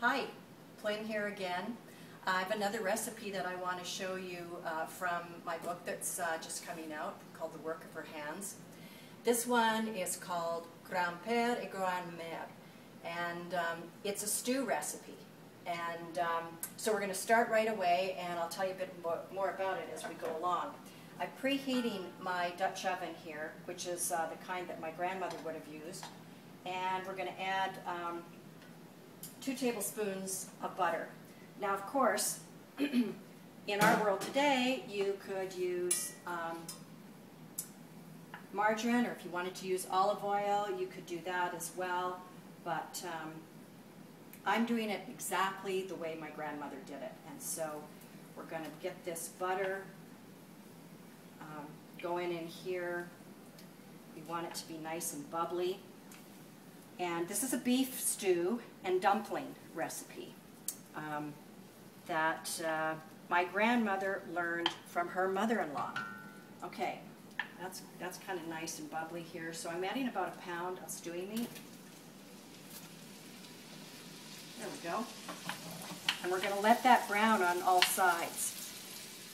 Hi, Plynn here again. I have another recipe that I want to show you from my book that's just coming out called The Work of Her Hands. This one is called Grand-père et Grand-mère, and it's a stew recipe. And so we're going to start right away, and I'll tell you a bit more about it as we go along. I'm preheating my Dutch oven here, which is the kind that my grandmother would have used, and we're going to add 2 tablespoons of butter. Now, of course, in our world today, you could use margarine, or if you wanted to use olive oil, you could do that as well. But I'm doing it exactly the way my grandmother did it. And so we're going to get this butter going in here. We want it to be nice and bubbly. And this is a beef stew and dumpling recipe that my grandmother learned from her mother-in-law. Okay, that's kind of nice and bubbly here. So I'm adding about 1 pound of stewing meat. There we go. And we're going to let that brown on all sides.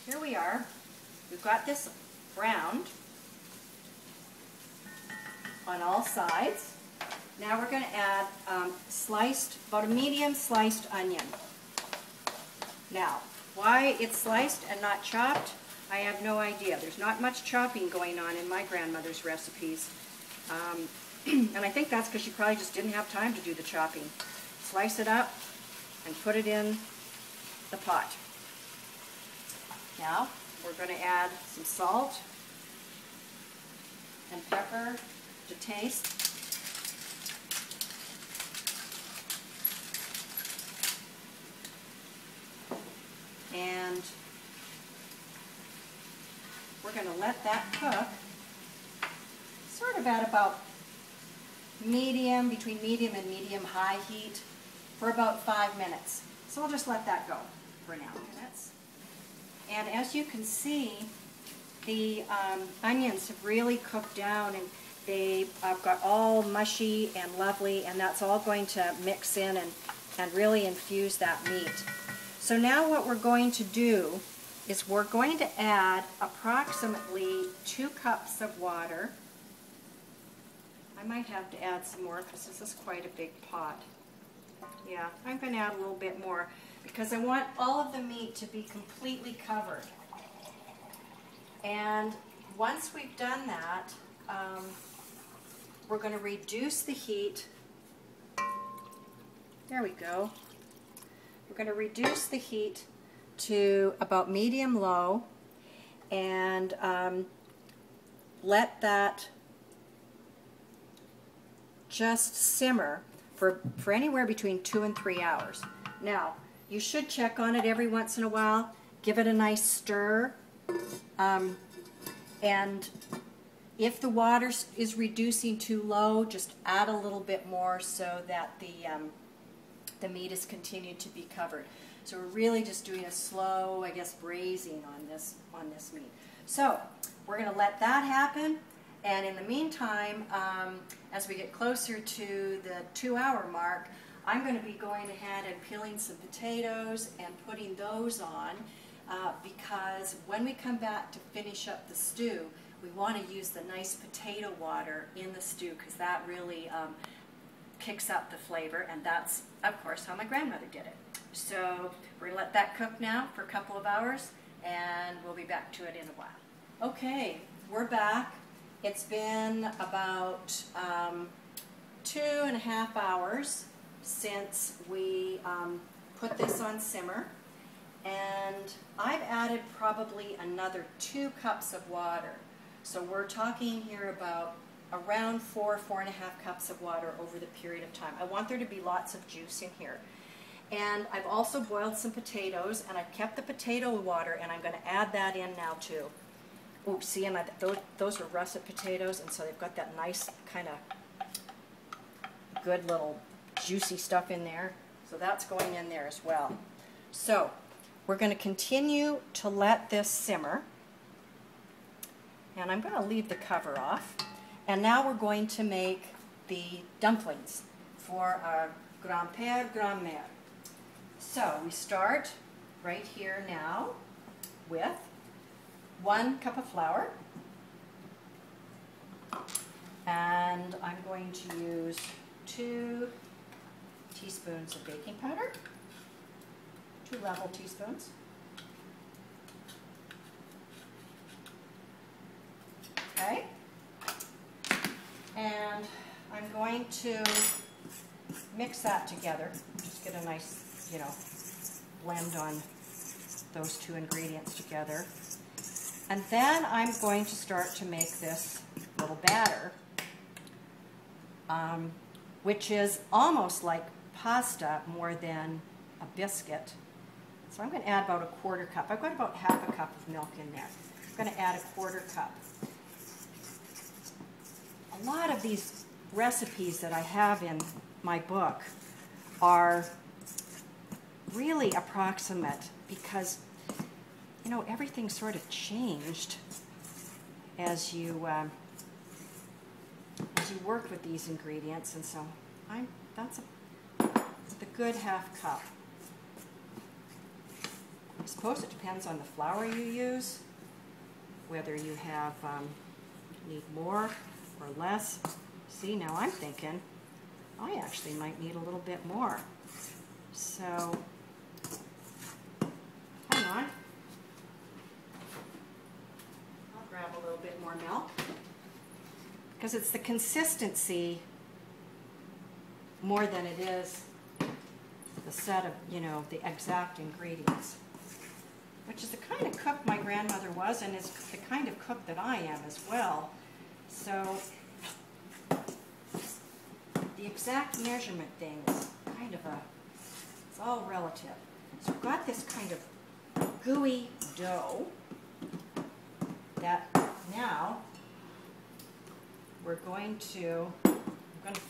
Here we are. We've got this browned on all sides. Now we're going to add about a medium sliced onion. Now, why it's sliced and not chopped, I have no idea. There's not much chopping going on in my grandmother's recipes. And I think that's because she probably just didn't have time to do the chopping. Slice it up and put it in the pot. Now, we're going to add some salt and pepper to taste. And we're going to let that cook sort of at about medium, between medium and medium-high heat for about 5 minutes. So we'll just let that go for now. And as you can see, the onions have really cooked down, and they've got all mushy and lovely, and that's all going to mix in and really infuse that meat. So now what we're going to do is we're going to add approximately 2 cups of water. I might have to add some more because this is quite a big pot. Yeah, I'm going to add a little bit more because I want all of the meat to be completely covered. And once we've done that, we're going to reduce the heat. There we go. We're going to reduce the heat to about medium-low and let that just simmer for anywhere between 2 and 3 hours. Now, you should check on it every once in a while. Give it a nice stir. And if the water is reducing too low, just add a little bit more so that the meat is continued to be covered. So we're really just doing a slow, I guess, braising on this meat. So we're going to let that happen, and in the meantime, as we get closer to the 2-hour mark, I'm going to be going ahead and peeling some potatoes and putting those on because when we come back to finish up the stew, we want to use the nice potato water in the stew because that really kicks up the flavor, and that's, of course, how my grandmother did it. So we're going to let that cook now for a couple of hours, and we'll be back to it in a while. Okay, we're back. It's been about 2.5 hours since we put this on simmer, and I've added probably another 2 cups of water. So we're talking here about around 4.5 cups of water over the period of time. I want there to be lots of juice in here. And I've also boiled some potatoes, and I've kept the potato water, and I'm going to add that in now too. Oh, see, and those are russet potatoes, and so they've got that nice kind of good little juicy stuff in there. So that's going in there as well. So we're going to continue to let this simmer, and I'm going to leave the cover off. And now we're going to make the dumplings for our Grand-père, Grand-mère. So we start right here now with 1 cup of flour, and I'm going to use 2 teaspoons of baking powder, 2 level teaspoons. Okay, and I'm going to mix that together. Just get a nice, blend on those 2 ingredients together. And then I'm going to start to make this little batter, which is almost like pasta more than a biscuit. So I'm going to add about 1/4 cup. I've got about half a cup of milk in there. I'm going to add 1/4 cup. A lot of these recipes that I have in my book are really approximate because, everything sort of changed as you work with these ingredients, and so that's a good half cup. I suppose it depends on the flour you use, whether you have need more or less. See, now I'm thinking I actually might need a little bit more. So, hang on. I'll grab a little bit more milk because it's the consistency more than it is the set of, the exact ingredients, which is the kind of cook my grandmother was and is the kind of cook that I am as well. So the exact measurement thing is kind of it's all relative. So we've got this kind of gooey dough that now I'm going to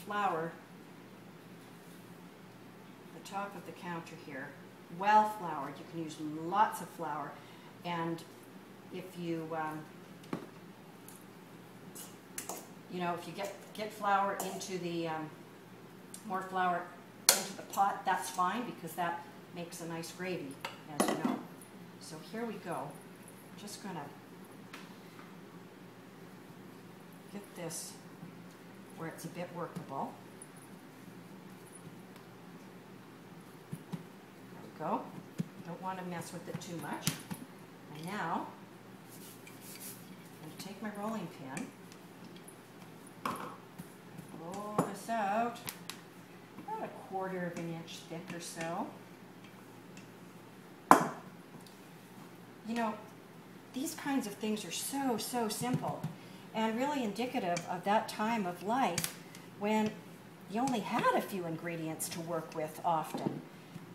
flour the top of the counter here. Well floured. You can use lots of flour, and if you if you get flour into the more flour into the pot, that's fine because that makes a nice gravy, as you know. So here we go. I'm just going to get this where it's a bit workable. There we go. Don't want to mess with it too much. And now I'm going to take my rolling pin, roll this out about 1/4 of an inch thick or so. These kinds of things are so simple and really indicative of that time of life when you only had a few ingredients to work with often.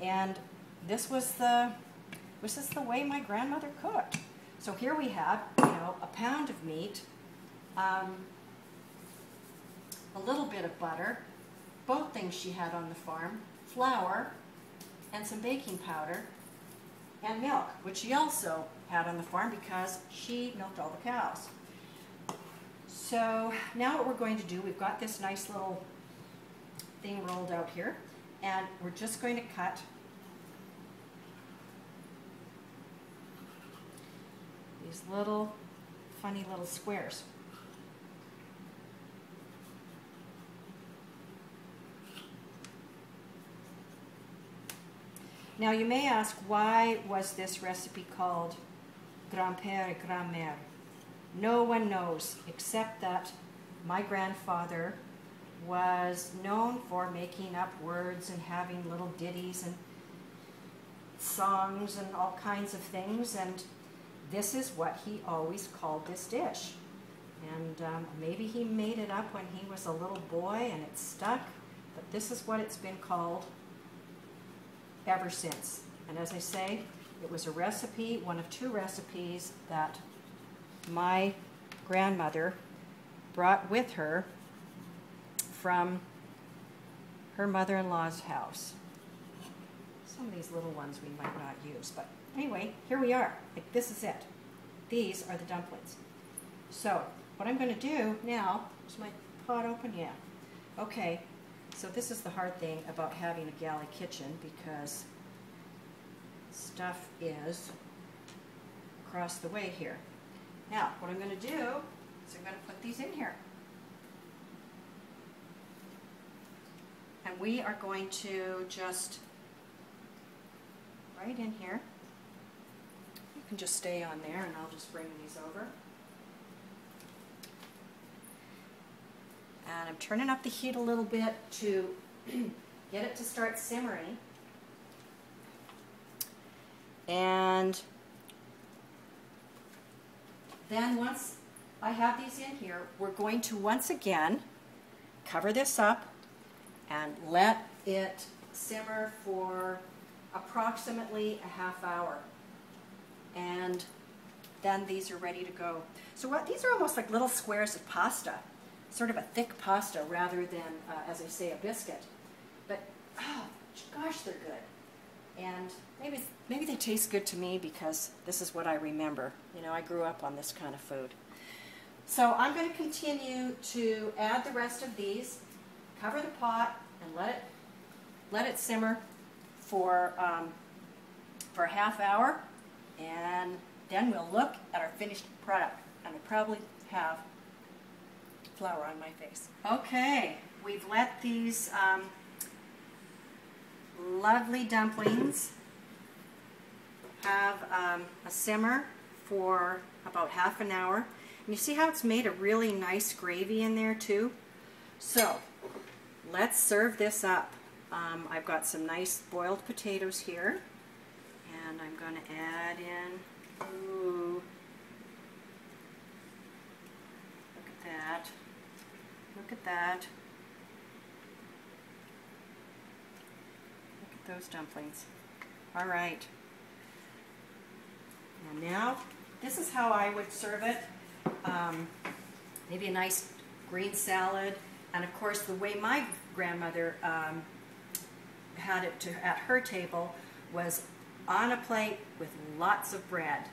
And this was the way my grandmother cooked. So here we have, a pound of meat, a little bit of butter, both things she had on the farm, flour, and some baking powder, and milk, which she also had on the farm because she milked all the cows. So now what we're going to do, we've got this nice little thing rolled out here, and we're just going to cut these little funny little squares. Now you may ask, why was this recipe called Grand-père et Grand-mère? No one knows, except that my grandfather was known for making up words and having little ditties and songs and all kinds of things, and this is what he always called this dish. And maybe he made it up when he was a little boy and it stuck, but this is what it's been called ever since. And as I say, it was a recipe, one of 2 recipes that my grandmother brought with her from her mother-in-law's house. Some of these little ones we might not use, but anyway, here we are. This is it. These are the dumplings. So what I'm going to do now, is my pot open? Yeah. Okay, so this is the hard thing about having a galley kitchen, because stuff is across the way here. Now, what I'm going to do is I'm going to put these in here. And we are going to just, right in here, you can just stay on there and I'll just bring these over. And I'm turning up the heat a little bit to get it to start simmering. And then once I have these in here, we're going to once again cover this up and let it simmer for approximately a half hour. And then these are ready to go. So these are almost like little squares of pasta, sort of a thick pasta rather than, as I say, a biscuit. But, oh, gosh, they're good. And maybe they taste good to me because this is what I remember. You know, I grew up on this kind of food. So I'm going to continue to add the rest of these, cover the pot, and let it simmer for a half hour, and then we'll look at our finished product. And I probably have flour on my face. Okay, we've let these lovely dumplings have a simmer for about half an hour. And you see how it's made a really nice gravy in there too? So let's serve this up. I've got some nice boiled potatoes here, and I'm going to add in, ooh, look at that, look at that. Look at those dumplings. All right. And now, this is how I would serve it. Maybe a nice green salad, and of course the way my grandmother had it at her table was on a plate with lots of bread,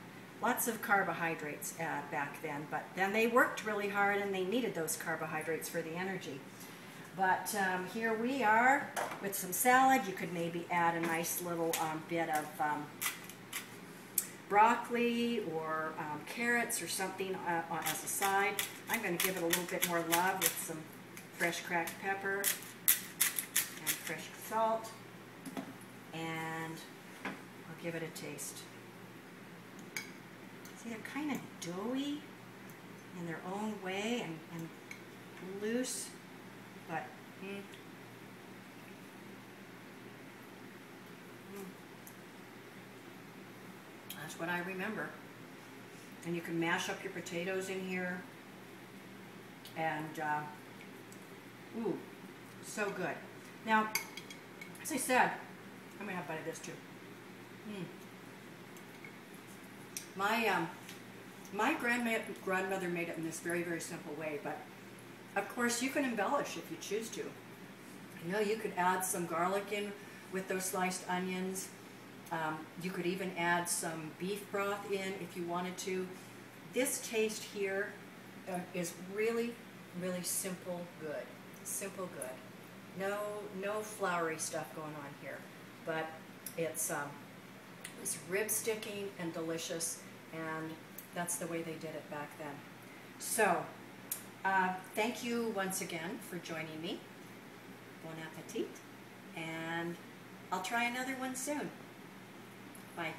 lots of carbohydrates back then, but then they worked really hard and they needed those carbohydrates for the energy. But here we are with some salad. You could maybe add a nice little bit of broccoli or carrots or something as a side. I'm going to give it a little bit more love with some fresh cracked pepper and fresh salt, and I'll give it a taste. See, they're kind of doughy in their own way and loose, but that's what I remember. And you can mash up your potatoes in here, and ooh, so good. Now, as I said, I'm gonna have a bite of this too. My grandmother made it in this very, very simple way, but of course you can embellish if you choose to. You know, you could add some garlic in with those sliced onions. You could even add some beef broth in if you wanted to. This taste here is really, really simple good. Simple good. No floury stuff going on here, but it's rib sticking and delicious, and that's the way they did it back then. So, thank you once again for joining me. Bon appetit, and I'll try another one soon. Bye.